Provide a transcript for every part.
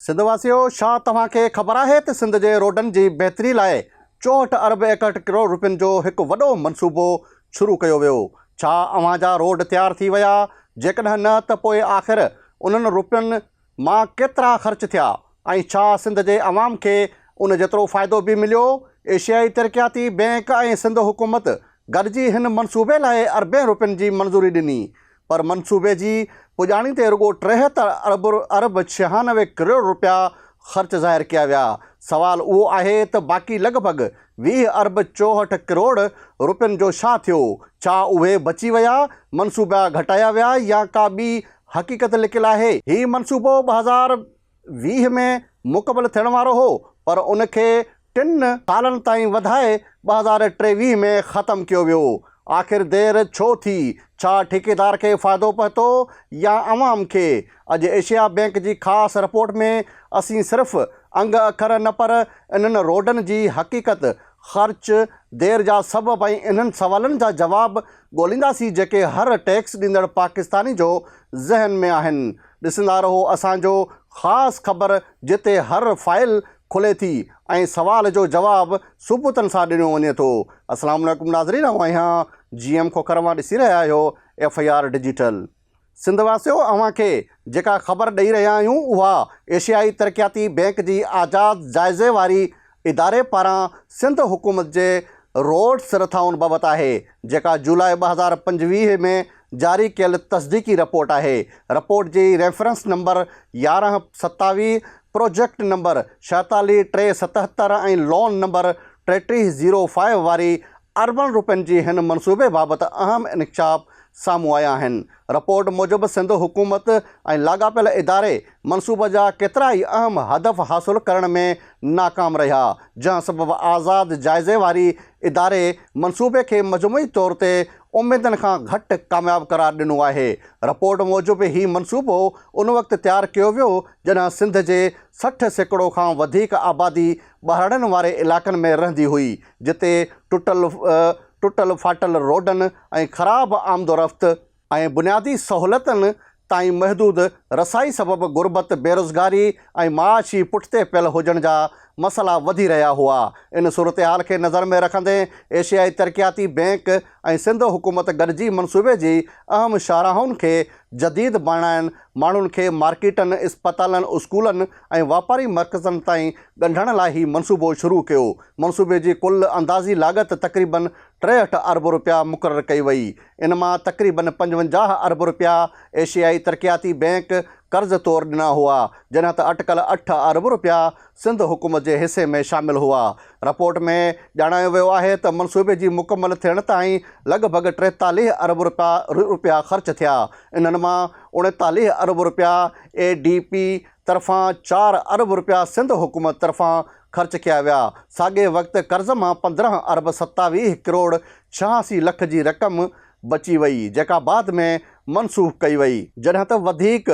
सिंधवासियों, छा तव्हांखे ख़बर आहे त सिंध जे रोडनि जी बहितरी लाइ 64 अरब 61 करोड़ रुपयनि जो हिकु वॾो मनसूबो शुरू कयो वियो? छा अव्हां जा रोड तयारु थी विया? जेकॾहिं न, त पोइ आख़िर उन्हनि रुपयनि मां केतिरा ख़र्च थिया ऐं छा सिंध जे अवाम खे उन जेतिरो फ़ाइदो बि मिलियो? एशियाई तरक़ियाती बैंक ऐं सिंध हुकूमत गॾिजी हिन मनसूबे लाइ अरबें रुपयनि जी मंज़ूरी ॾिनी, पर मनसूबे जी पुॼाणी ते रुॻो 73 अरब 96 करोड़ रुपया ख़र्च ज़ाहिर किया विया। सवाल उहो आहे त बाक़ी लॻभॻि 20 अरब 64 करोड़ रुपयनि जो छा थियो? छा उहे बची विया, मनसूबा घटाया विया या का ॿी हक़ीक़त लिकियलु आहे? हीउ मनसूबो 2020 में मुकमल थियण वारो हो, पर उनखे 3 सालनि ताईं वधाए 2023 में ख़तमु कयो वियो। आख़िर देरि छो थी? छा ठेकेदार खे फ़ाइदो पहुतो या अवाम खे? अॼु एशिया बैंक जी ख़ासि रिपोर्ट में असीं सिर्फ़ु अंग अखर न पर इन्हनि रोडनि जी हक़ीक़त, ख़र्च, देरि जा सबब ऐं इन्हनि सवालनि जा जवाब ॻोल्हींदासीं जेके हर टैक्स ॾींदड़ पाकिस्तानी जो ज़हन में आहिनि। ॾिसंदा रहो असांजो ख़ासि ख़बर, जिते हर फाइल खुले थी ऐं सवाल जो जवाब सुबुतनि सां ॾिनो वञे थो। अस्सलाम वालेकुम नाज़रीन, आहियां GM खोखर मां, ॾिसी रहिया आहियो FIR डिजिटल। सिंधवासियों, अव्हांखे जेका ख़बर ॾेई रहिया आहियूं उहा एशियाई तरक़ियाती बैंक जी आज़ाद जाइज़े वारी इदारे पारां सिंध हुकूमत जे रोड सिरथाउनि बाबति आहे, जेका जुलाई 2025 में जारी कयल तस्दीकी रिपोर्ट आहे। रिपोर्ट जी रेफरेंस नंबर 1127, प्रोजेक्ट नंबर 46377 ऐं लोन नंबर 3305 वारी अरबनि रुपयनि जी हिन मनसूबे बाबति अहम इंकशाफ साम्हूं आया आहिनि। रिपोर्ट मूजिबि सिंध हुकूमत ऐं लाॻापियल इदारे मनसूबे जा केतिरा ई अहम हदफ़ हासिलु करण में नाकाम रहिया, जंहिं सबबि आज़ाद जाइज़े वारी इदारे मनसूबे खे मजमूई तौर ते उमेदनि खां घटि कामयाबु करार ॾिनो आहे। रिपोर्ट मूजिबि हीउ मनसूबो उन वक़्तु तयारु कयो वियो जॾहिं सिंध जे 60% खां वधीक आबादी ॿाहिरनि वारे इलाइक़नि में रहंदी हुई, जिते टुटल फाटल रोडनि ऐं ख़राबु आमदोरफ़्त ऐं बुनियादी सहूलियतनि ताईं महदूद रसाई सबबि गुरबत, बेरोज़गारी ऐं माशी पुठिते पियल हुजण जा मसइला वधी रहिया हुआ। इन सूरत हाल खे नज़र में रखंदे एशियाई तरक़ियाती बैंक ऐं सिंध हुकूमत गॾिजी मनसूबे जी अहम शाहराहुनि खे जदीद बणाइण, माण्हुनि खे मार्केटनि, इस्पतालनि, स्कूलनि ऐं वापारी मर्कज़नि ताईं ॻंढण लाइ ही मनसूबो शुरू कयो। मनसूबे जी कुल अंदाज़ी लाॻत तक़रीबन 63 अरब रुपया मुक़ररु कई वई। इन मां तक़रीबन 55 अरब रुपया एशियाई तरक़ियाती बैंक कर्ज़ तौर ॾिना हुआ, जॾहिं त अटकल 8 अरब रुपया सिंध हुकूमत जे हिसे में शामिलु हुआ। रिपोर्ट में ॼाणायो वियो आहे त मनसूबे जी मुकमल थियण ताईं लॻभॻि 43 अरब रुपया ख़र्च थिया। इन्हनि मां 39 अरब रुपया ADP तरफ़ां, 4 अरब रुपया सिंध हुकूमत तरफ़ां ख़र्च कया विया। साॻे वक़्तु कर्ज़ मां 15 अरब 27 करोड़ 86 लख जी रक़म बची वई, जेका बाद में मनसूख़ कई वई, जॾहिं त वधीक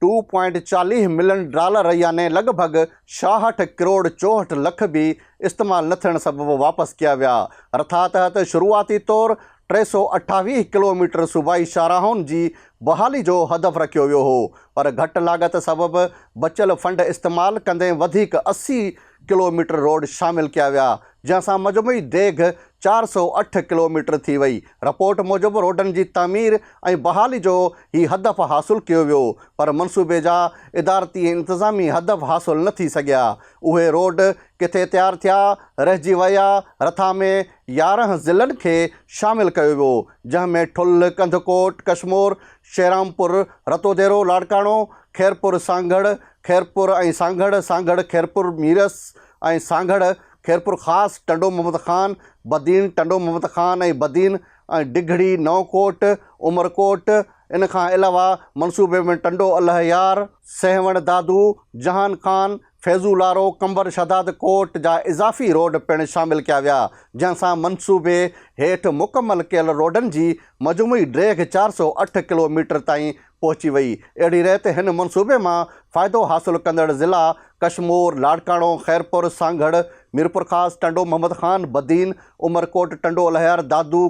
$2.40 मिलियन याने लॻभॻि 66 करोड़ 64 लख बि इस्तेमालु न थियण सबबि वापसि कया विया। रथा तहत शुरूआती तौरु 328 किलोमीटर सूबाई शाहराहुनि जी बहाली जो हदफ़ रखियो वियो हो, पर घटि लाॻत सबबि बचियल फंड इस्तेमालु कंदे वधीक 80 किलोमीटर रोड शामिलु कया विया, जंहिंसां मजमूई देघ 408 किलोमीटर थी वई। रिपोर्ट मूजिबि रोडनि जी तामीर ऐं बहाली जो ही हदफ़ हासिलु कयो वियो, पर मनसूबे जा इदारती इंतिज़ामी हदफ़ हासिलु न थी सघिया। उहे रोड किथे तयारु थिया, रहिजी विया? रथा में 11 ज़िलनि खे शामिलु कयो वियो, जंहिंमें ठुल, कंधकोट, कशमोर, शेरामपुर, रतोदेरो, लाड़काणो, खैरपुर सांगड़, खैरपुर ऐं सांगड़, सांगड़ खैरपुर, मीरस ऐं सांगड़ खैरपुर ख़ासि, टंडो मोहम्मद ख़ान, बदीन, टंडो मोहम्मद ख़ान ऐं बदीन ऐं डिघड़ी, नौकोट, उमरकोट। इन खां अलावा मनसूबे में टंडो अलहयार, सहवण दादू, जहान खान, फैज़ूलारो, कंबर शदाद कोट जा इज़ाफ़ी रोड पिणु शामिलु कया विया, जंहिंसां मनसूबे हेठि मुकमल कयल रोडनि जी मजमूई ड्रेग 408 किलोमीटर ताईं पहुची वई। अहिड़ी रीति हिन मनसूबे मां फ़ाइदो हासिलु कंदड़ ज़िला कशमोर, लाड़काणो, खैरपुर, सांगड़, मीरपुर ख़ासि, टंडो मोहम्मद ख़ान, बदीन, उमरकोट, टंडो अलहयार, दादू,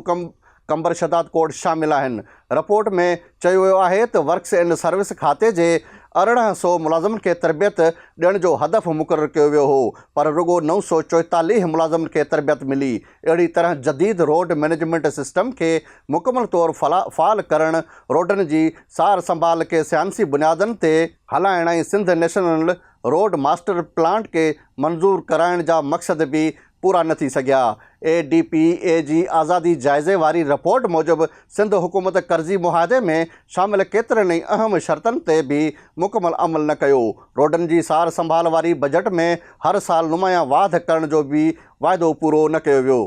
कंबर शदाद कोड शामिल आहिनि। रिपोर्ट में चयो वियो आहे त वर्क्स एंड सर्विस खाते जे 1800 मुलाज़िमनि खे तरबियत ॾियण जो हदफ़ मुक़ररु कयो वियो हो, पर रुगो 944 मुलाज़िमनि खे तरबियत मिली। अहिड़ी तरह जदीद रोड मैनेजमेंट सिस्टम खे मुकमल तौर फ़ाल करणु, रोडनि जी सार संभाल खे सियासी बुनियादनि ते हलाइण ऐं Sindh national road master plan खे मंज़ूर कराइण जा मक़सद बि पूरा न थी सघिया। ADPA जी आज़ादी जाइज़े वारी रिपोर्ट मूजिबि सिंध हुकूमत कर्ज़ी मुआहदे में शामिल केतिरनि ई अहम शर्तनि ते बि मुकमल अमल न कयो। रोडनि जी सार संभाल वारी बजट में हर साल नुमाया वाध करण जो बि वाइदो पूरो न कयो वियो।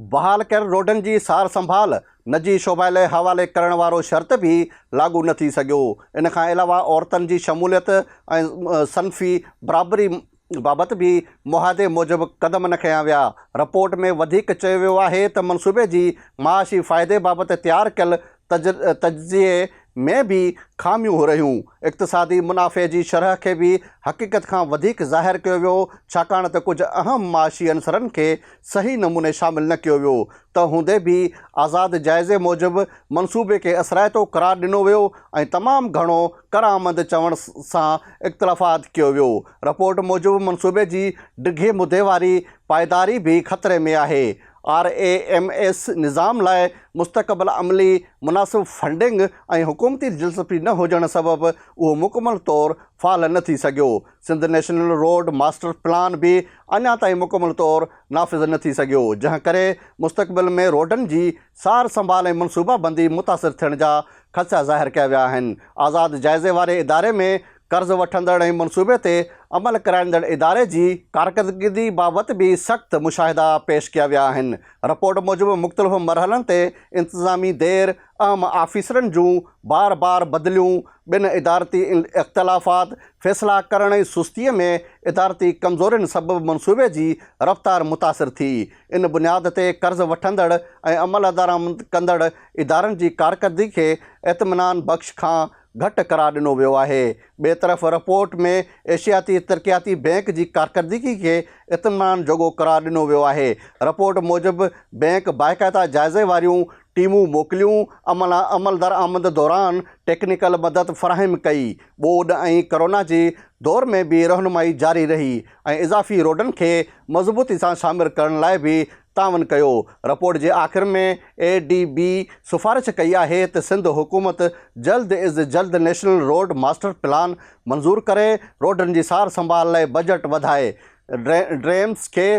बहाल कयल रोडनि जी सार संभाल निजी शोबा लाइ हवाले करण वारो शर्त बि लागू न थी सघियो। इन खां अलावा औरतुनि जी शमूलियत ऐं सनफ़ी बराबरी बाबति बि मुआहदे मूजिबि क़दम न खयां विया। रिपोर्ट में वधीक चयो वियो आहे त मनसूबे जी माशी फ़ाइदे बाबति तयारु कयल तजिए में भी ख़ामियूं हो रहियूं। इक़्तिसादी मुनाफ़े जी शरह खे भी हक़ीक़त खां वधीक ज़ाहिर कयो वियो, छाकाणि त कुझु अहम माशी अंसरनि खे सही नमूने शामिल न कयो वियो। त हूंदे भी आज़ाद जाइज़े मूजिबि मनसूबे खे असराइतो क़रार ॾिनो वियो ऐं तमामु घणो करामद चवण सां इख़्तिलाफ़ात कयो वियो। रिपोर्ट मूजिबि मनसूबे जी डिघे मुदे वारी पायदारी भी ख़तरे में आहे। RAMS निज़ाम लाइ मुस्तक़बिल अमली मुनासिब फंडिंग ऐं हुकूमती दिलचस्पी न हुजण सबबि उहो मुकमल तौर फ़ाल न थी सघियो। Sindh national road master plan भी अञा ताईं मुकमल तौर नाफ़िज़ न थी सघियो, जंहिं करे मुस्तक़बिल में रोडनि जी सार संभाल ऐं मनसूबाबंदी मुतासिर थियण जा ख़दशा ज़ाहिर कया विया आहिनि। आज़ाद जाइज़े वारे इदारे में कर्ज़ वठंदड़ ऐं मनसूबे ते अमल कराईंदड़ इदारे जी कारकर्दगी बाबति भी सख़्त मुशाहिदा पेश कया विया आहिनि। रिपोर्ट मूजिबि मुख़्तलिफ़ मरहलनि ते इंतिज़ामी देर, अहम आफ़ीसरनि जूं बार बार बदिलियूं, ॿिनि इदारती इख़्तिलाफ़ात, फ़ैसिला करण ऐं सुस्तीअ में इदारती कमज़ोरियुनि सबबि मनसूबे जी रफ़्तार मुतासिर थी। इन बुनियाद ते कर्ज़ वठंदड़ ऐं अमल दरामद कंदड़ इदारनि जी कारकर्दगी खे इत्मिनान बख़्श खां घटि करार ॾिनो वियो आहे। ॿिए तरफ़ रिपोर्ट में एशियाती तरक़ियाती बैंक जी कारकर्दगी खे इत्मिनान जोॻो करार ॾिनो वियो आहे। रिपोर्ट मूजिबि बैंक बाक़ाइदा जाइज़े वारियूं टीमूं मोकिलियूं, अमल दरामद दौरान टेक्निकल मदद फ़राहम कई, ॿोॾ ऐं कोरोना जी दौर में भी रहनुमाई जारी रही ऐं इज़ाफ़ी रोडनि खे मज़बूती सां शामिल करण लाइ भी तावन कयो। रिपोर्ट जे आख़िर में ADB सिफ़ारिश कई आहे त सिंध हुकूमत जल्द इज़ जल्द नेशनल रोड मास्टर प्लान मंज़ूर करे रोडनि जी सार संभाल लाइ बजट वधाए, ड्रेम्स खे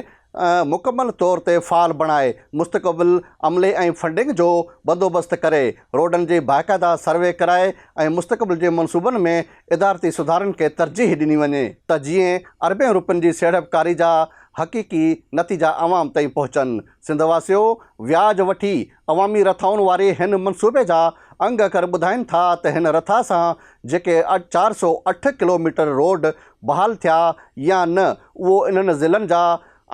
मुकमल तौर ते फ़ाल बणाए, मुस्तक़बिल अमले ऐं फंडिंग जो बंदोबस्त करे, रोडनि जे बाक़ाइदा सर्वे कराए ऐं मुस्तक़बिल जे मनसूबनि में इदारती सुधारनि खे तरजीह ॾिनी वञे त जीअं अरबें रुपयनि जी सीड़पकारी जा हक़ीक़ी नतीजा अवाम ताईं पहुचनि। सिंधवासियो, व्याज वठी अवामी रथाउनि वारे हिन मनसूबे जा अंग अखर ॿुधाइनि था त हिन रथा सां जेके 408 किलोमीटर रोड बहाल थिया या न, उहो इन्हनि ज़िलनि जा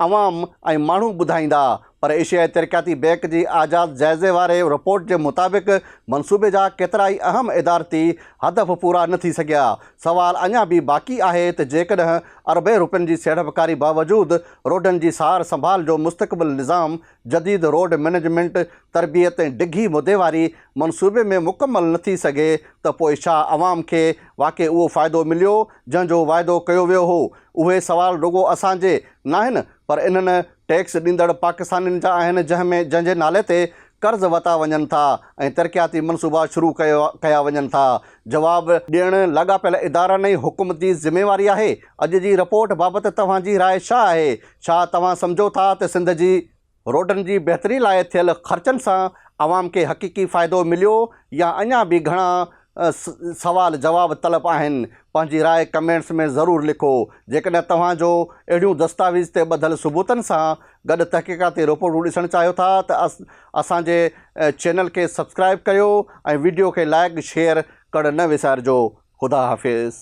अवाम ऐं माण्हू ॿुधाईंदा। पर एशियाई तरक़ियाती बैंक जी आज़ाद जाइज़े वारे रिपोर्ट जे मुताबिक़ मनसूबे जा केतिरा ई अहम इदारती हदफ़ पूरा न थी सघिया। सवाल अञा भी बाक़ी आहे त जेकॾहिं अरबें रुपयनि जी सीड़पकारी बावजूदि रोडनि जी सार संभाल जो मुस्तक़बिल निज़ाम जदीद रोड मैनेजमेंट तरबियत ऐं डिघी मुदे वारी मनसूबे में मुकमल न थी सघे त पोइ छा अवाम खे वाक़ई उहो फ़ाइदो मिलियो जंहिंजो वाइदो कयो वियो हो। उहे सवाल रुगो असांजे न आहिनि, पर इन्हनि टैक्स ॾींदड़ पाकिस्तानियुनि जा आहिनि जंहिंजे नाले ते कर्ज़ वरिता वञनि था ऐं तरक़ियाती मनसूबा शुरू कया वञनि था। जवाबु ॾियणु लाॻापियल इदारनि ऐं हुकूमत जी ज़िमेवारी आहे। अॼु जी रिपोर्ट बाबति तव्हांजी राय छा आहे? छा तव्हां सम्झो था त सिंध जी रोडनि जी बहितरी लाइ थियल ख़र्चनि सां आवाम खे हक़ीक़ी फ़ाइदो मिलियो या अञा बि घणा सवाल जवाब तलब आहिनि? पंहिंजी राय कमेंट्स में ज़रूरु लिखो। जेकॾहिं तव्हांजो अहिड़ियूं दस्तावेज़ ते ॿधल सबूतनि सां गॾु तहक़ीक़ाती रिपोर्टूं ॾिसणु चाहियो था त असांजे चैनल खे सब्सक्राइब कयो ऐं वीडियो खे लाइक शेयर करणु न विसारिजो। ख़ुदा हाफ़िज़।